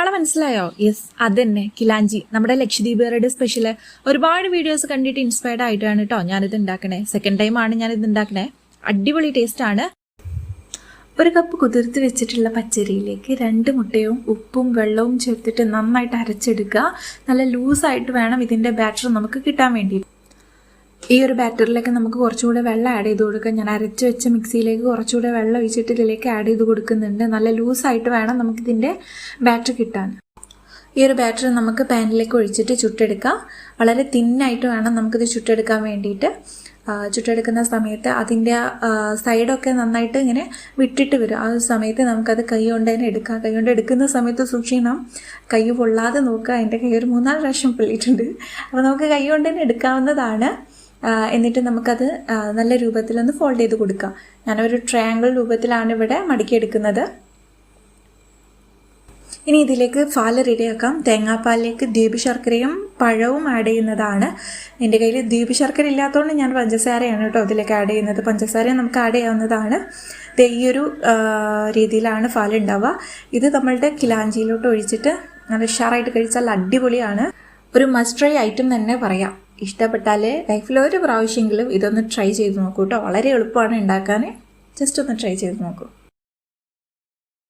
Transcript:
ആളെ മനസ്സിലായോ? യെസ്, അതന്നെ കിലാഞ്ചി, നമ്മുടെ ലക്ഷദ്വീപുകാരുടെ സ്പെഷ്യൽ. ഒരുപാട് വീഡിയോസ് കണ്ടിട്ട് ഇൻസ്പയർഡ് ആയിട്ടാണ് കേട്ടോ ഞാനിത് ഉണ്ടാക്കണേ. സെക്കൻഡ് ടൈം ആണ് ഞാനിത് ഉണ്ടാക്കണേ. അടിപൊളി ടേസ്റ്റ് ആണ്. ഒരു കപ്പ് കുതിർത്ത് വെച്ചിട്ടുള്ള പച്ചരിയിലേക്ക് 2 മുട്ടയും ഉപ്പും വെള്ളവും ചേർത്തിട്ട് നന്നായിട്ട് അരച്ചെടുക്കുക. നല്ല ലൂസായിട്ട് വേണം ഇതിൻ്റെ ബാറ്റർ നമുക്ക് കിട്ടാൻ വേണ്ടി. ഈ ഒരു ബാറ്ററിലേക്ക് നമുക്ക് കുറച്ചുകൂടെ വെള്ളം ആഡ് ചെയ്ത് കൊടുക്കാം. ഞാൻ അരച്ച് വെച്ച മിക്സിയിലേക്ക് കുറച്ചുകൂടെ വെള്ളം ഒഴിച്ചിട്ട് ഇതിലേക്ക് ആഡ് ചെയ്ത് കൊടുക്കുന്നുണ്ട്. നല്ല ലൂസായിട്ട് വേണം നമുക്കിതിൻ്റെ ബാറ്റർ കിട്ടാൻ. ഈ ഒരു ബാറ്റർ നമുക്ക് പാനിലേക്ക് ഒഴിച്ചിട്ട് ചുട്ടെടുക്കാം. വളരെ തിന്നായിട്ട് വേണം നമുക്കിത് ചുട്ടെടുക്കാൻ വേണ്ടിയിട്ട്. ചുട്ടെടുക്കുന്ന സമയത്ത് അതിൻ്റെ സൈഡൊക്കെ നന്നായിട്ട് ഇങ്ങനെ വിട്ടിട്ട് വരും. ആ സമയത്ത് നമുക്കത് കൈ കൊണ്ട് തന്നെ എടുക്കാം. കൈ കൊണ്ട് എടുക്കുന്ന സമയത്ത് സൂക്ഷിക്കണം, കൈ പൊള്ളാതെ നോക്കുക. എൻ്റെ കൈ ഒരു 3-4 പ്രാവശ്യം പൊള്ളിയിട്ടുണ്ട്. അപ്പോൾ നമുക്ക് കൈ കൊണ്ട് തന്നെ എടുക്കാവുന്നതാണ്. എന്നിട്ട് നമുക്കത് നല്ല രൂപത്തിലൊന്ന് ഫോൾഡ് ചെയ്ത് കൊടുക്കാം. ഞാനൊരു ട്രയാങ്കിൾ രൂപത്തിലാണ് ഇവിടെ മടക്കിയെടുക്കുന്നത്. ഇനി ഇതിലേക്ക് പാല് റെഡിയാക്കാം. തേങ്ങാപ്പാലിലേക്ക് ദ്വീപ് ശർക്കരയും പഴവും ആഡ് ചെയ്യുന്നതാണ്. എൻ്റെ കയ്യിൽ ദ്വീപ് ശർക്കര ഇല്ലാത്തതുകൊണ്ട് ഞാൻ പഞ്ചസാരയാണ് കേട്ടോ ഇതിലേക്ക് ആഡ് ചെയ്യുന്നത്. പഞ്ചസാര നമുക്ക് ആഡ് ചെയ്യാവുന്നതാണ്. ഈ ഒരു രീതിയിലാണ് പാൽ ഉണ്ടാവുക. ഇത് നമ്മളുടെ കിലാഞ്ചിയിലോട്ട് ഒഴിച്ചിട്ട് നല്ല ഉഷാറായിട്ട് കഴിച്ചാൽ അടിപൊളിയാണ്. ഒരു മസ്റ്റ് ട്രൈ ഐറ്റം തന്നെ പറയാം. ഇഷ്ടപ്പെട്ടാൽ ലൈഫിൽ ഒരു പ്രാവശ്യമെങ്കിലും ഇതൊന്ന് ട്രൈ ചെയ്ത് നോക്കൂ കേട്ടോ. വളരെ എളുപ്പമാണ് ഉണ്ടാക്കാൻ. ജസ്റ്റ് ഒന്ന് ട്രൈ ചെയ്ത് നോക്കൂ.